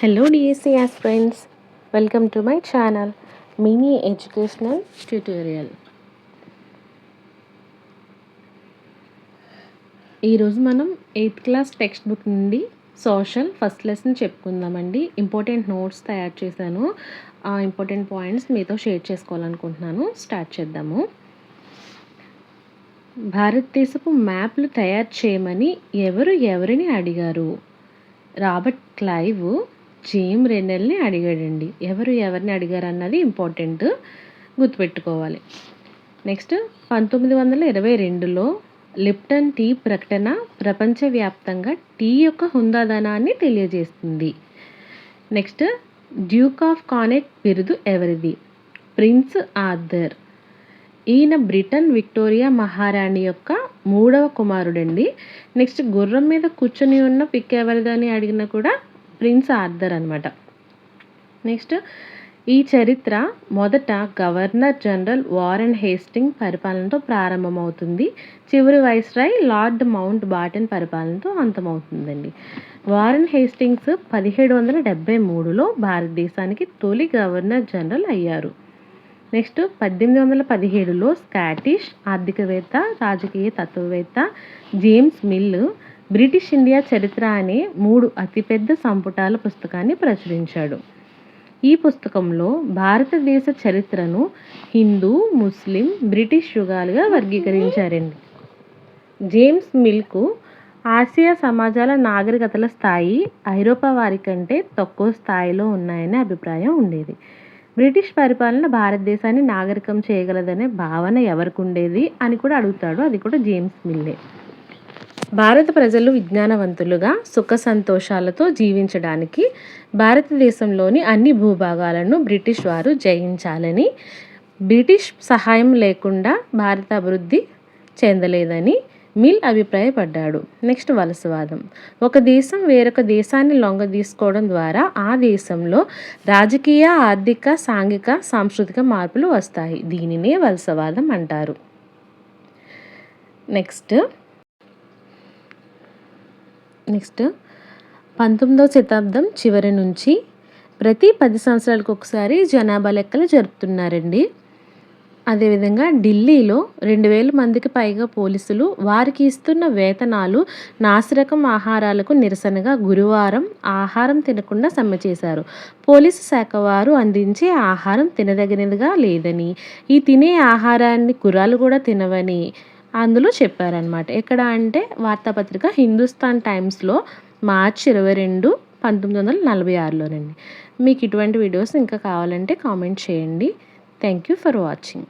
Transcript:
Hello DSC aspirants, welcome to my channel Mini Educational Tutorial. ఈరోజు మనం 8th class text book నుండి social first lesson చెప్పుకుందామండి. Important notes తయారు చేశాను. ఆ ఇంపార్టెంట్ పాయింట్స్ మీతో షేర్ చేసుకోవాలనుకుంటున్నాను. స్టార్ట్ చేద్దాము. భారతదేశపు మ్యాప్లు తయారు చేయమని ఎవరిని అడిగారు? రాబర్ట్ క్లైవ్ జేమ్ రెన్నెల్ని అడిగాడండి. ఎవరిని అడిగారు అన్నది ఇంపార్టెంట్, గుర్తుపెట్టుకోవాలి. నెక్స్ట్ 1922లో లిప్టన్ టీ ప్రకటన ప్రపంచవ్యాప్తంగా టీ యొక్క హుందాదనాన్ని తెలియజేస్తుంది. నెక్స్ట్ డ్యూక్ ఆఫ్ కానెట్ బిరుదు ఎవరిది? Prince Arthur. ఈయన బ్రిటన్ విక్టోరియా మహారాణి యొక్క 3వ కుమారుడండి. నెక్స్ట్ గుర్రం మీద కూర్చొని ఉన్న పిక్ ఎవరిదని అడిగినా కూడా ప్రిన్స్ ఆర్థర్ అనమాట. నెక్స్ట్ ఈ చరిత్ర మొదట గవర్నర్ జనరల్ వారెన్ హేస్టింగ్ పరిపాలనతో ప్రారంభమవుతుంది. చివరి వైస్రాయ్ లార్డ్ మౌంట్ బాటన్ పరిపాలనతో అంతమవుతుందండి. వారెన్ హేస్టింగ్స్ 1773లో భారతదేశానికి తొలి గవర్నర్ జనరల్ అయ్యారు. నెక్స్ట్ 1817లో స్కాటిష్ ఆర్థికవేత్త, రాజకీయ తత్వవేత్త జేమ్స్ మిల్ బ్రిటిష్ ఇండియా చరిత్ర అనే 3 అతిపెద్ద సంపుటాల పుస్తకాన్ని ప్రచురించాడు. ఈ పుస్తకంలో భారతదేశ చరిత్రను హిందూ, ముస్లిం, బ్రిటిష్ యుగాలుగా వర్గీకరించారండి. జేమ్స్ మిల్కు ఆసియా సమాజాల నాగరికతల స్థాయి ఐరోపా వారి కంటే తక్కువ స్థాయిలో ఉన్నాయనే అభిప్రాయం ఉండేది. బ్రిటిష్ పరిపాలన భారతదేశాన్ని నాగరికం చేయగలదనే భావన ఎవరికి ఉండేది అని కూడా అడుగుతాడు. అది కూడా జేమ్స్ మిల్లే. భారత ప్రజలు విజ్ఞానవంతులుగా సుఖ సంతోషాలతో జీవించడానికి భారతదేశంలోని అన్ని భూభాగాలను బ్రిటిష్ వారు జయించాలని, బ్రిటిష్ సహాయం లేకుండా భారత అభివృద్ధి చెందలేదని మిల్ అభిప్రాయపడ్డాడు. నెక్స్ట్ వలసవాదం. ఒక దేశం వేరొక దేశాన్ని లొంగదీసుకోవడం ద్వారా ఆ దేశంలో రాజకీయ, ఆర్థిక, సాంఘిక, సాంస్కృతిక మార్పులు వస్తాయి. దీనినే వలసవాదం అంటారు. నెక్స్ట్ 19వ శతాబ్దం చివరి నుంచి ప్రతి 10 సంవత్సరాలకు ఒకసారి జనాభా లెక్కలు జరుపుతున్నారండి. అదేవిధంగా ఢిల్లీలో 2000 మందికి పైగా పోలీసులు వారికి ఇస్తున్న వేతనాలు, నాసిరకం ఆహారాలకు నిరసనగా గురువారం ఆహారం తినకుండా సమ్మె చేశారు. పోలీసు శాఖ వారు అందించే ఆహారం తినదగినదిగా లేదని, ఈ తినే ఆహారాన్ని గుర్రాలు కూడా తినవని అందులో చెప్పారనమాట. ఎక్కడ అంటే వార్తాపత్రిక హిందుస్థాన్ టైమ్స్లో మార్చి 22, 1946లోనండి. మీకు ఇటువంటి వీడియోస్ ఇంకా కావాలంటే కామెంట్ చేయండి. Thank you for watching.